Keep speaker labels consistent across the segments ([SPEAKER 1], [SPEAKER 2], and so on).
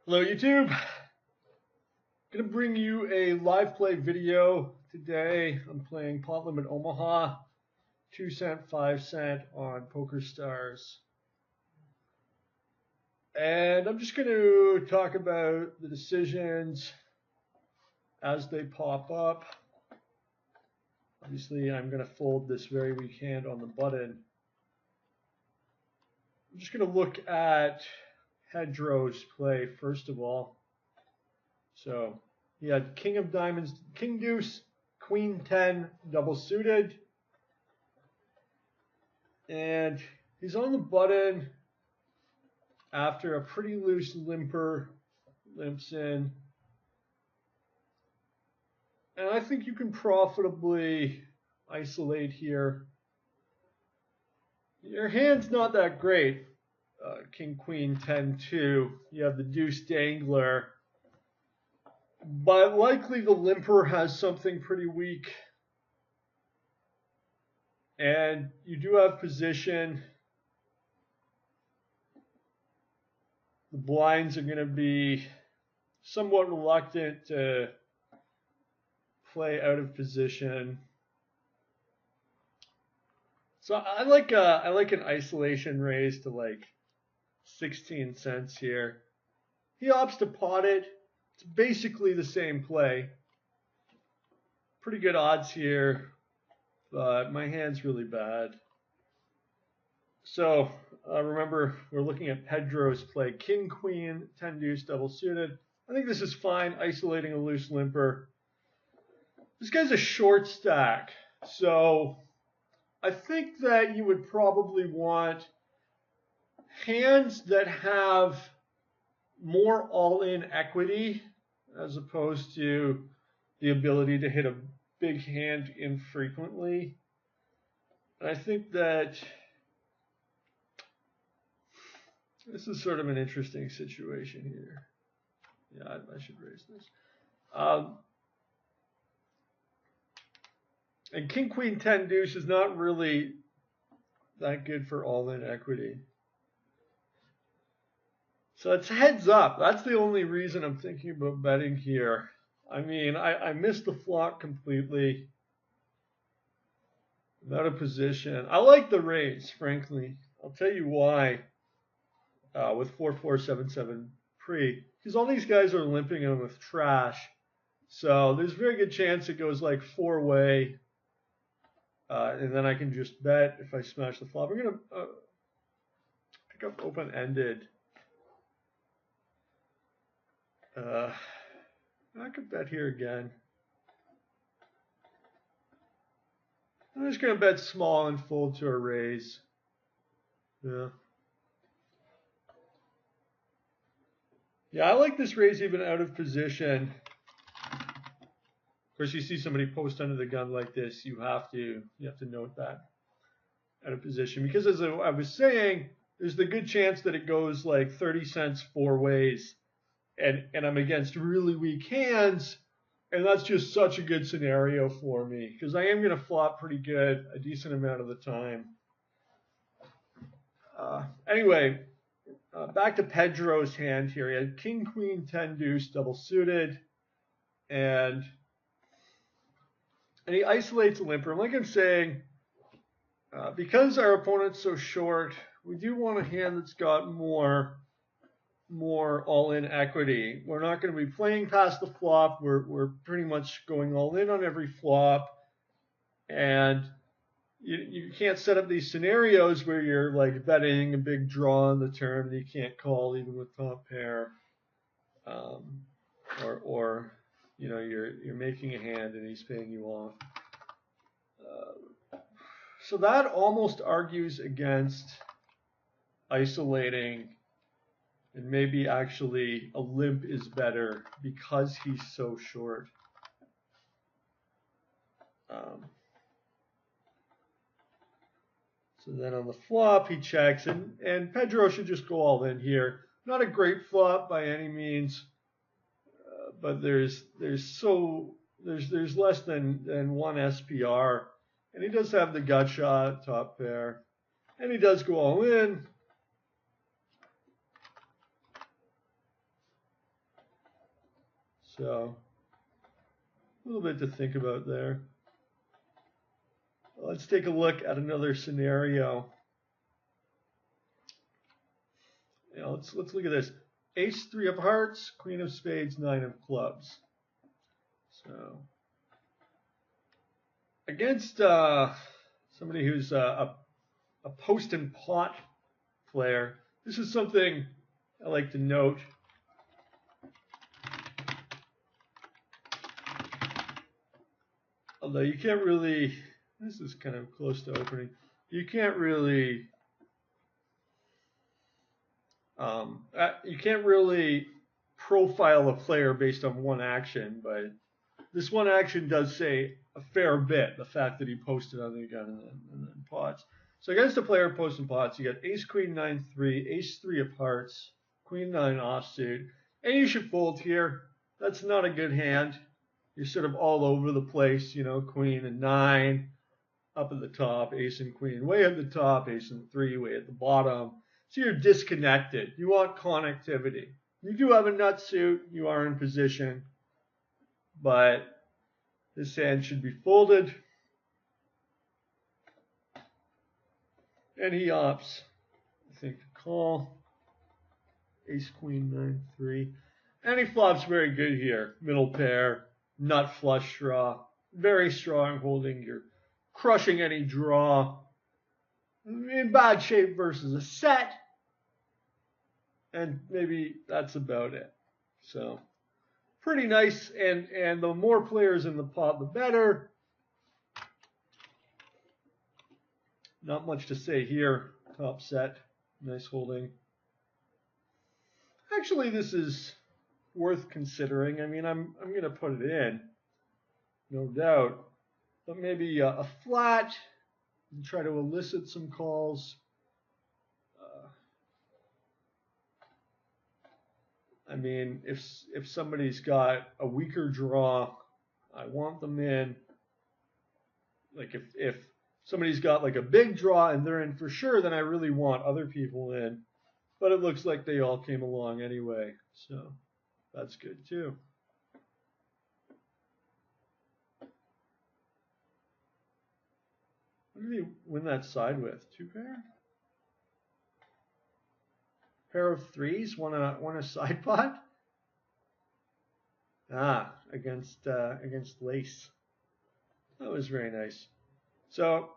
[SPEAKER 1] Hello YouTube, gonna bring you a live play video today. I'm playing Pot Limit Omaha, 2 cent, 5 cent on PokerStars. And I'm just gonna talk about the decisions as they pop up. Obviously I'm gonna fold this very weak hand on the button. I'm just gonna look at Pedro's play first of all. So he had King of Diamonds, King Deuce, Queen 10 double suited. And he's on the button after a pretty loose limper limps in. And I think you can profitably isolate here. Your hand's not that great. King, Queen, 10, 2. You have the Deuce Dangler. But likely the limper has something pretty weak. And you do have position. The blinds are going to be somewhat reluctant to play out of position. So I like an isolation raise to like 16 cents here. He opts to pot it. It's basically the same play. Pretty good odds here, but my hand's really bad. So remember, we're looking at Pedro's play. King, Queen, 10 deuce double suited. I think this is fine, isolating a loose limper. This guy's a short stack, so I think that you would probably want hands that have more all-in equity as opposed to the ability to hit a big hand infrequently. And I think that this is sort of an interesting situation here. Yeah, I should raise this. And King, Queen, 10 deuce is not really that good for all-in equity. So it's heads up. That's the only reason I'm thinking about betting here. I mean, I missed the flop completely. I'm out of position. I like the raise, frankly. I'll tell you why. With 4-4-7-7 pre, because all these guys are limping him with trash. So there's a very good chance it goes like 4-way. And then I can just bet if I smash the flop. I'm going to pick up open-ended. I could bet here again. I'm just going to bet small and fold to a raise. Yeah. Yeah, I like this raise even out of position. Of course, you see somebody post under the gun like this, you have to note that out of position, because as I was saying, there's the good chance that it goes like 30 cents 4 ways, and I'm against really weak hands, and that's just such a good scenario for me because I am going to flop pretty good a decent amount of the time. Anyway, back to Pedro's hand here. He had King, Queen, 10 deuce double suited, and he isolates a limper. And like I'm saying, because our opponent's so short, we do want a hand that's got more all-in equity. We're not going to be playing past the flop. We're pretty much going all in on every flop, and you can't set up these scenarios where you're like betting a big draw on the turn and you can't call even with top pair, or you know you're making a hand and he's paying you off. So that almost argues against isolating, and maybe actually a limp is better because he's so short. So then on the flop he checks, and Pedro should just go all in here. Not a great flop by any means, but there's less than one SPR. And he does have the gut shot, top pair. And he does go all in. So a little bit to think about there. Let's take a look at another scenario. Let's look at this. Ace 3 of hearts, Queen of spades, 9 of clubs. So against somebody who's a post and pot player, this is something I like to note. Although you can't really, this is kind of close to opening, you can't really profile a player based on one action, but this one action does say a fair bit, the fact that he posted on the gun and then pots. So against a player posting pots, you got ace, queen, 9, 3, ace 3 of hearts, queen 9 offsuit, and you should fold here. That's not a good hand. You're sort of all over the place, you know, queen and 9 up at the top, ace and queen way at the top, ace and 3 way at the bottom. So you're disconnected. You want connectivity. You do have a nut suit. You are in position. But this hand should be folded. And he opts, I think, to call. Ace, queen, 9, 3. And he flops very good here. Middle pair, nut flush draw. Very strong holding. You're crushing any draw. In bad shape versus a set. And maybe that's about it. So pretty nice. And the more players in the pot, the better. Not much to say here. Top set. Nice holding. Actually, this is worth considering. I mean, I'm going to put it in. No doubt. But maybe a flat. And try to elicit some calls. I mean, if somebody's got a weaker draw, I want them in. Like if somebody's got like a big draw and they're in for sure, then I really want other people in. But it looks like they all came along anyway, so that's good too. What did he win that side with? 2 pair? Pair of 3s, won a side pot? Ah, against Lace. That was very nice. So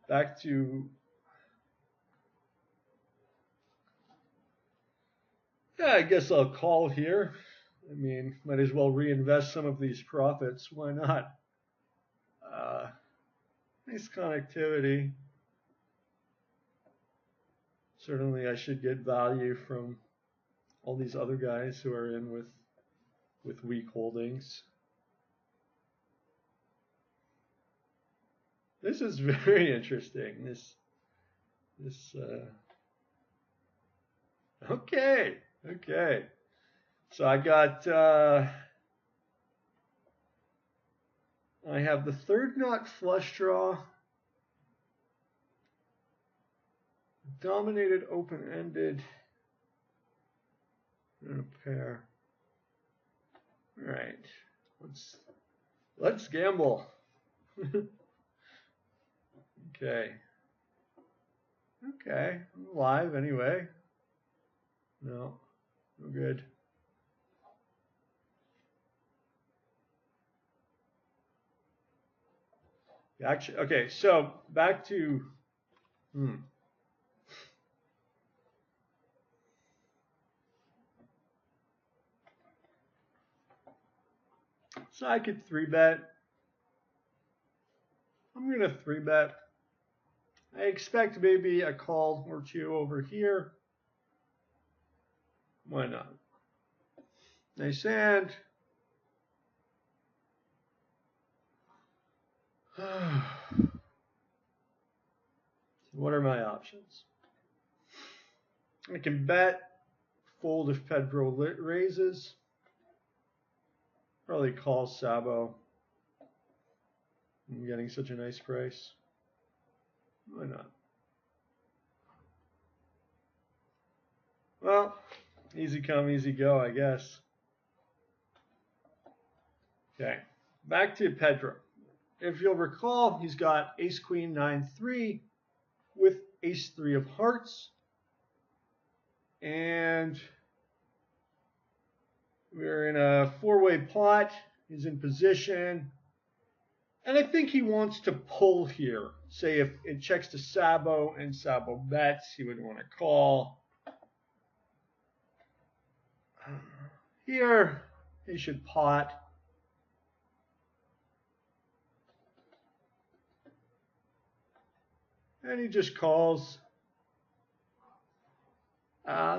[SPEAKER 1] back to I guess I'll call here. I mean, might as well reinvest some of these profits. Why not? Nice connectivity. Certainly I should get value from all these other guys who are in with weak holdings. This is very interesting. Okay. So I got I have the third nut flush draw, dominated open-ended, and a pair. All right, let's gamble. Okay, I'm alive anyway. No good. Actually, okay, so back to So I could 3-bet. I'm going to 3-bet. I expect maybe a call or two over here. Why not? Nice hand. What are my options? I can bet, fold if Pedro raises. Probably call Sabo. I'm getting such a nice price. Why not? Well, easy come, easy go, I guess. Okay, back to Pedro. If you'll recall, he's got ace queen 9-3 with ace 3 of hearts. And we're in a four-way pot. He's in position. And I think he wants to pull here. Say if it checks to Sabo and Sabo bets, he would want to call. Here, he should pot. And he just calls,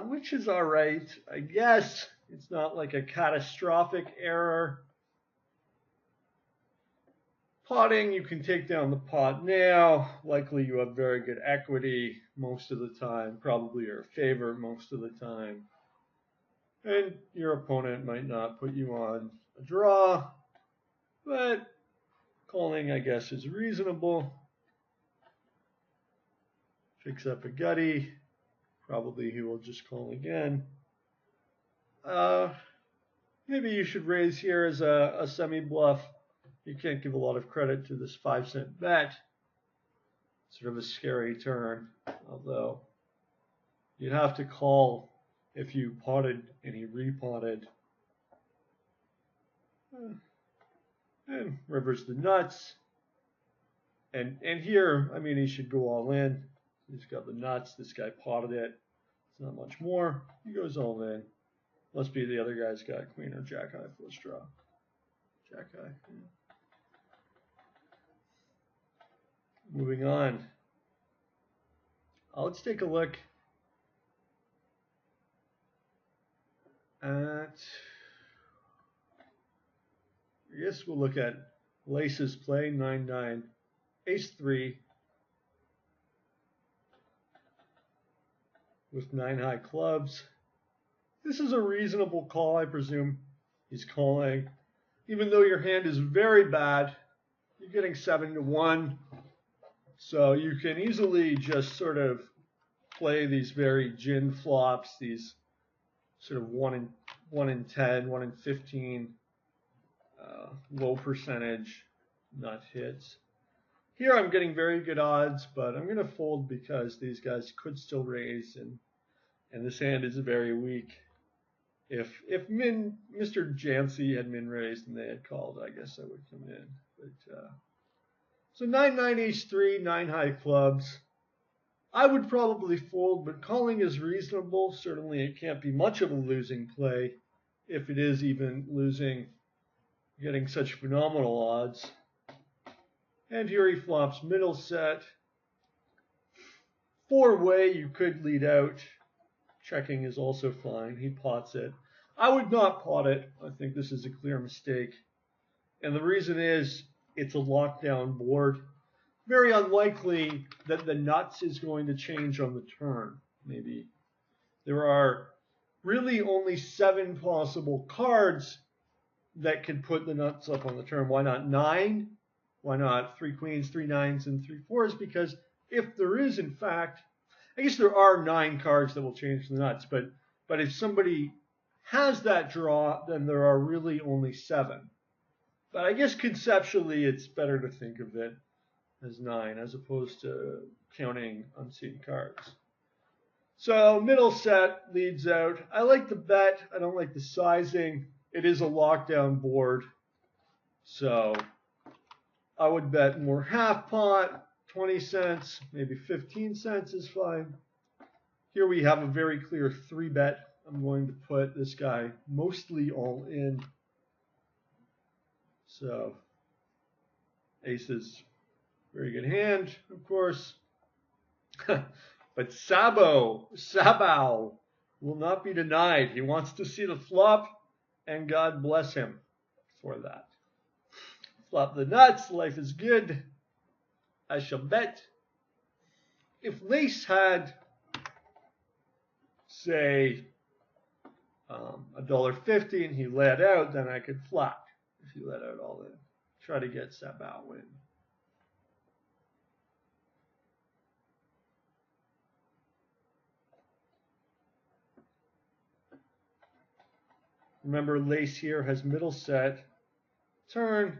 [SPEAKER 1] which is all right, I guess. It's not like a catastrophic error. Potting, you can take down the pot now. Likely you have very good equity most of the time. Probably your favorite most of the time. And your opponent might not put you on a draw. But calling, I guess, is reasonable. Picks up a gutty. Probably he will just call again. Maybe you should raise here as a semi-bluff. You can't give a lot of credit to this 5-cent bet. Sort of a scary turn, although you'd have to call if you potted and he repotted. And rivers the nuts. And here, I mean, he should go all in. He's got the nuts. This guy potted it. It's not much more. He goes all in. Must be the other guy's got queen or jack high flush draw. Jack high. Yeah. Moving on. Let's take a look at, I guess we'll look at Lace's play, 9-9, ace-3 with 9 high clubs. This is a reasonable call, I presume. He's calling. Even though your hand is very bad, you're getting 7-1. So you can easily just sort of play these very gin flops, these sort of 1 in 10, 1 in 15, low percentage nut hits. Here I'm getting very good odds, but I'm going to fold because these guys could still raise, and this hand is very weak. If Mr. Jancy had min raised and they had called, I guess I would come in. But so 9-9 ace-3, 9 high clubs. I would probably fold, but calling is reasonable. Certainly it can't be much of a losing play. If it is even losing, getting such phenomenal odds. And here he flops middle set. Four-way, you could lead out. Checking is also fine. He pots it. I would not pot it. I think this is a clear mistake. And the reason is it's a lockdown board. Very unlikely that the nuts is going to change on the turn. Maybe there are really only 7 possible cards that could put the nuts up on the turn. Why not 9? Why not 3 queens, 3 nines, and 3 fours? Because if there is, in fact, I guess there are 9 cards that will change the nuts, but if somebody has that draw, then there are really only 7. But I guess conceptually it's better to think of it as 9 as opposed to counting unseen cards. So middle set leads out. I like the bet. I don't like the sizing. It is a lockdown board. So I would bet more half pot, 20 cents, maybe 15 cents is fine. Here we have a very clear 3 bet. I'm going to put this guy mostly all in. So aces, very good hand, of course. But Sabo will not be denied. He wants to see the flop, and God bless him for that. Flop the nuts, life is good. I shall bet. If Lace had, say, $1.50 and he let out, then I could flop if he let out all in. Try to get Sabo win. Remember, Lace here has middle set. turn.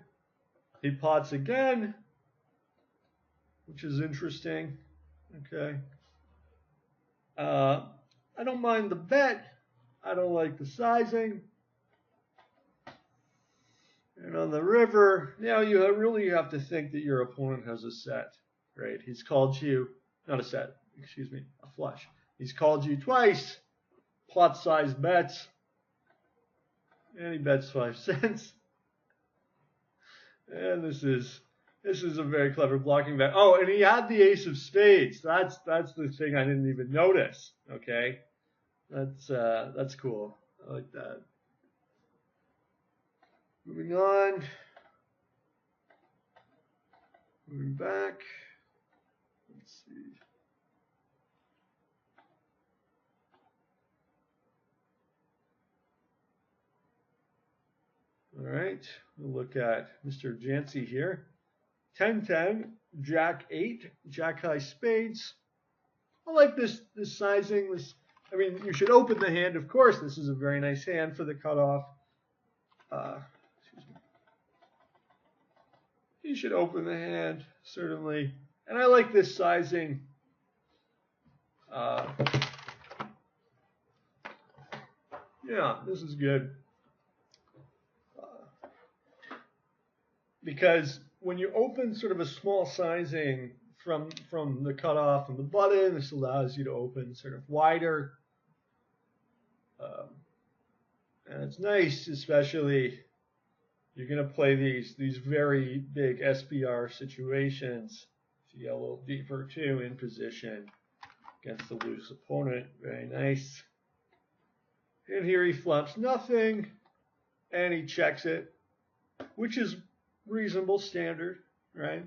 [SPEAKER 1] He pots again, which is interesting. Okay. I don't mind the bet. I don't like the sizing. And on the river, now you really have to think that your opponent has a set, right? He's called you, not a set, excuse me, a flush. He's called you twice, pot-sized bets, and he bets 5 cents. And this is a very clever blocking bet. Oh, and he had the ace of spades. That's the thing I didn't even notice. Okay, that's cool. I like that. Moving on. Moving back. Let's see. All right, we'll look at Mr. Jancy here. 10-10, Jack 8, Jack high spades. I like this sizing. I mean, you should open the hand, of course. This is a very nice hand for the cutoff. Excuse me. You should open the hand, certainly. And I like this sizing. Yeah, this is good. Because when you open sort of a small sizing from the cutoff and the button, this allows you to open sort of wider. And it's nice, especially you're going to play these very big SPR situations. So you get a little deeper too in position against the loose opponent. Very nice. And here he flops nothing, and he checks it, which is reasonable standard, right?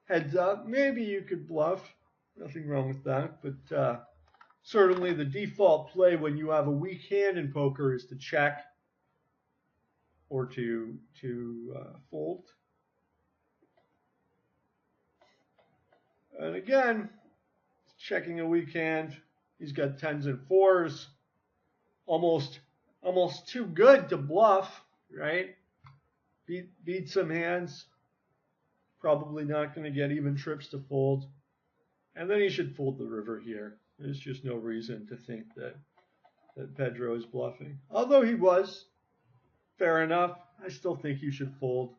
[SPEAKER 1] Heads up, maybe you could bluff. Nothing wrong with that, but certainly the default play when you have a weak hand in poker is to check or to fold. And again, checking a weak hand. He's got 10s and 4s. Almost too good to bluff, right? Beat some hands. Probably not going to get even trips to fold. And then he should fold the river here. There's just no reason to think that Pedro is bluffing. Although he was. Fair enough. I still think you should fold.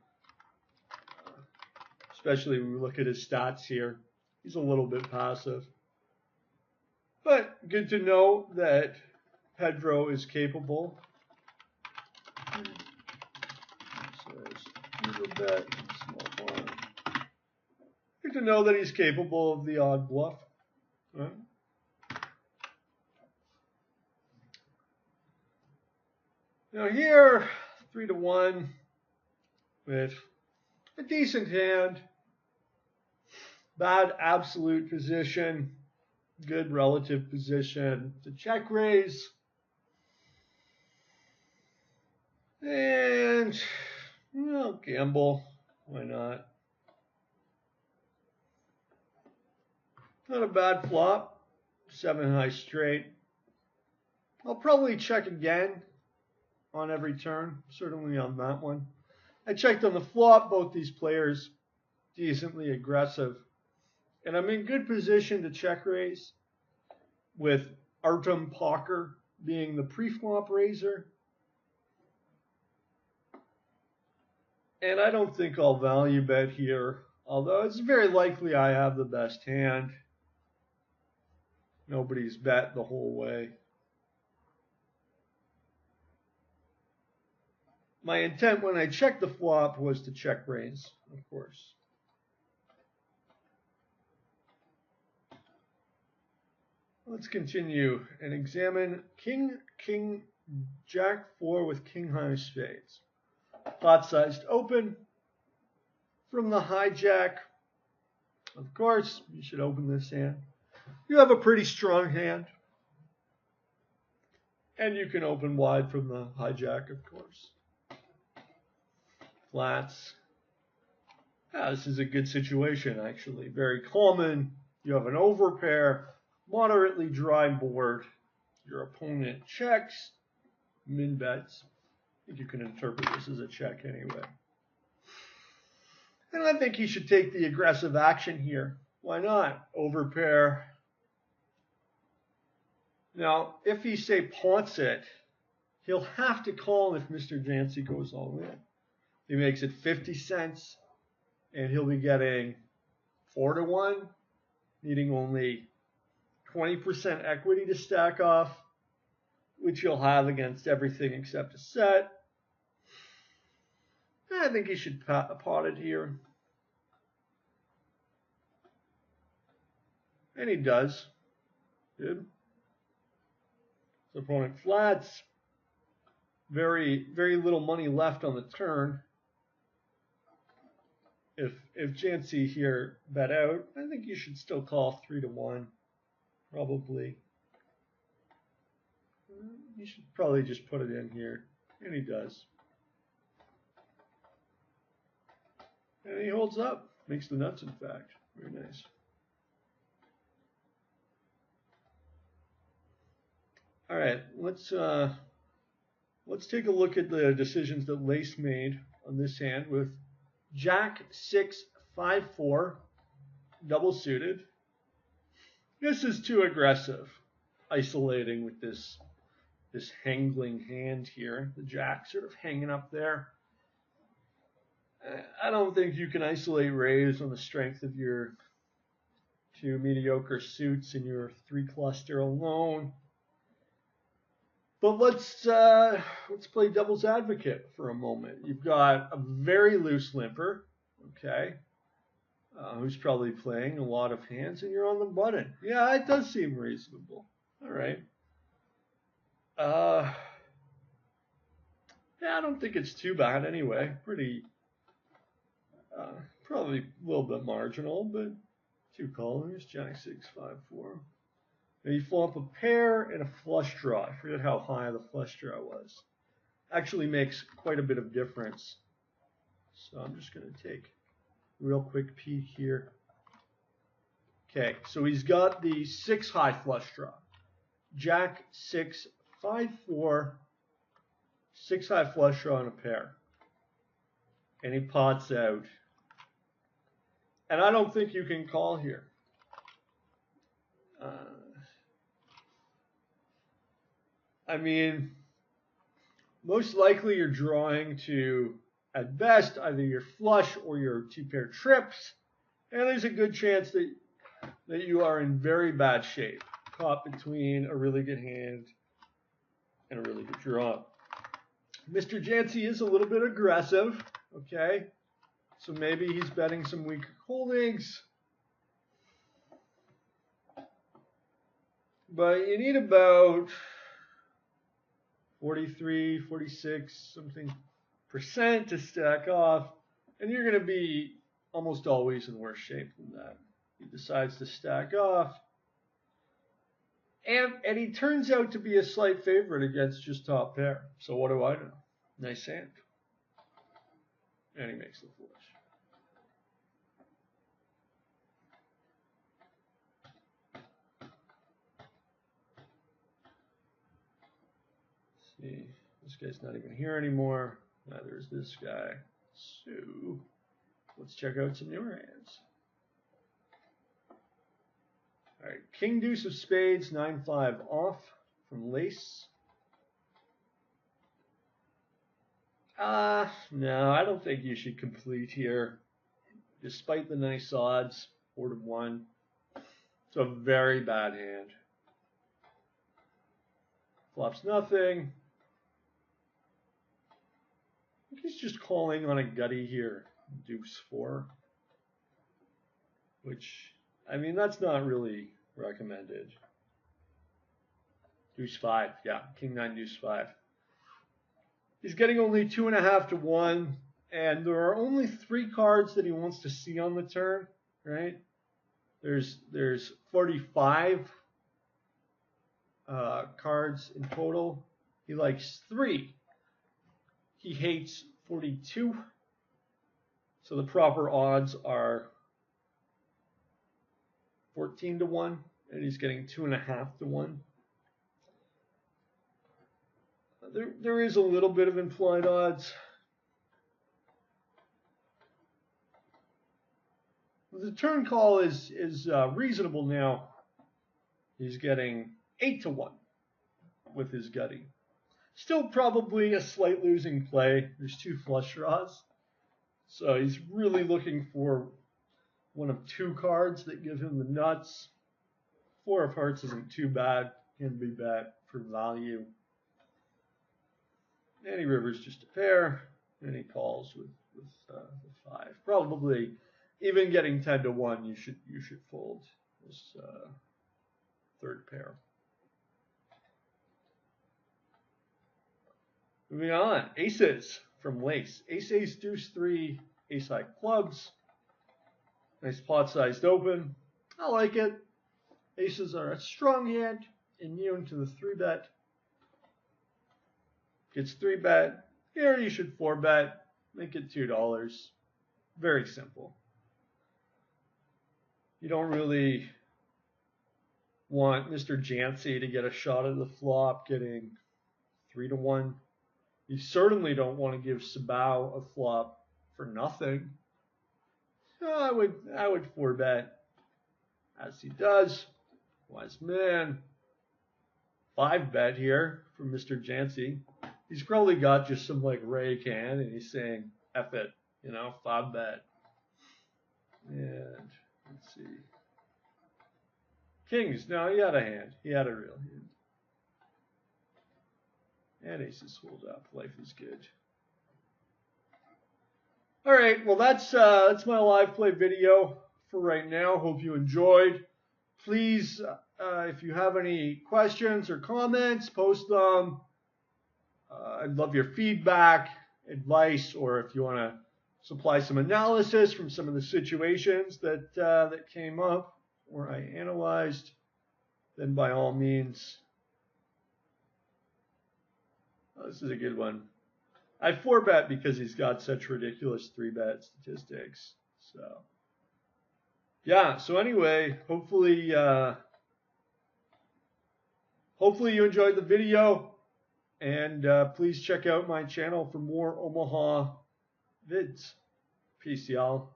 [SPEAKER 1] Especially when we look at his stats here. He's a little bit passive. But good to know that Pedro is capable. Bet, small blind. Good to know that he's capable of the odd bluff. Right? Now here, 3-1 with a decent hand, bad absolute position, good relative position to check raise, and well, gamble. Why not? Not a bad flop. 7 high straight. I'll probably check again on every turn. Certainly on that one. I checked on the flop. Both these players decently aggressive. And I'm in good position to check raise with Artem Pacher being the pre-flop raiser. And I don't think I'll value bet here, although it's very likely I have the best hand. Nobody's bet the whole way. My intent when I checked the flop was to check raise, of course. Let's continue and examine King, Jack 4 with King high spades. Pot-sized open from the hijack. Of course, you should open this hand. You have a pretty strong hand. And you can open wide from the hijack, of course. Flats. This is a good situation, actually. Very common. You have an overpair, moderately dry board. Your opponent checks, min bets. I think you can interpret this as a check anyway. And I think he should take the aggressive action here. Why not? Overpair. Now, if he, say, punts it, he'll have to call if Mr. Jancy goes all in. He makes it 50 cents, and he'll be getting 4-1, needing only 20% equity to stack off, which he'll have against everything except a set. I think he should pot it here. And he does. Good. His opponent flats. Very little money left on the turn. If Jancy here bet out, I think you should still call 3-1. Probably. You should probably just put it in here. And he does. And he holds up. Makes the nuts, in fact. Very nice. All right, let's take a look at the decisions that Lace made on this hand with Jack 6, 5, 4, double suited. This is too aggressive, isolating with this hangling hand here. The Jack sort of hanging up there. I don't think you can isolate raise on the strength of your two mediocre suits in your 3 cluster alone. But let's play devil's advocate for a moment. You've got a very loose limper, okay, who's probably playing a lot of hands, and you're on the button. Yeah, it does seem reasonable. All right. Yeah, I don't think it's too bad anyway. Pretty, probably a little bit marginal, but 2 callers, Jack 6, 5, 4. Now you flop a pair and a flush draw. I forget how high the flush draw was. Actually makes quite a bit of difference. So I'm just going to take a real quick peek here. Okay, so he's got the 6 high flush draw. Jack 6, 5, 4, 6 high flush draw and a pair. And he pots out. And I don't think you can call here. I mean, most likely you're drawing to, at best, either your flush or your 2-pair trips, and there's a good chance that you are in very bad shape, caught between a really good hand and a really good draw. Mr. Jancy is a little bit aggressive, okay, so maybe he's betting some weaker holdings, but you need about 43, 46, something percent to stack off, and you're going to be almost always in worse shape than that. He decides to stack off, and he turns out to be a slight favorite against just top pair. So what do I know? Nice hand. And he makes the flush. See, this guy's not even here anymore. Neither is this guy. So let's check out some newer hands. All right, King Deuce of Spades, 9-5 off from Lace. No, I don't think you should complete here. Despite the nice odds, 4-1. It's a very bad hand. Flops nothing. I think he's just calling on a gutty here. Deuce 4. Which, I mean, that's not really recommended. Deuce 5. Yeah, King 9, Deuce 5. He's getting only 2.5 to 1. And there are only 3 cards that he wants to see on the turn, right? There's 45 cards in total. He likes 3. He hates 42. So the proper odds are 14 to 1, and he's getting 2.5 to 1. There is a little bit of implied odds. the turn call is reasonable now. He's getting 8-1 with his gutty. Still probably a slight losing play. There's 2 flush draws. So he's really looking for one of 2 cards that give him the nuts. 4 of hearts isn't too bad. Can be bet for value. And he rivers just a pair. And he calls with the 5. Probably even getting 10-1, you should fold this 3rd pair. Moving on, aces from Lace. Ace, ace, deuce, 3, ace high clubs. Nice pot-sized open. I like it. Aces are a strong hand, immune to the 3-bet. Gets 3-bet. Here you should 4-bet. Make it $2. Very simple. You don't really want Mr. Jancy to get a shot at the flop getting 3-1. You certainly don't want to give Sabao a flop for nothing. So I would 4-bet, as he does. Wise man. 5-bet here from Mr. Jancy. He's probably got just some like rake hand, and he's saying, F it, 5-bet. And let's see. Kings, no, he had a hand. He had a real hand. And aces hold up. Life is good. All right, well that's my live play video for right now. Hope you enjoyed. Please, if you have any questions or comments, post them. I'd love your feedback, advice, or if you want to supply some analysis from some of the situations that came up or I analyzed, then by all means. Oh, this is a good one. I 4-bet because he's got such ridiculous 3-bet statistics. So yeah. So anyway, hopefully you enjoyed the video. And please check out my channel for more Omaha vids. Peace, y'all.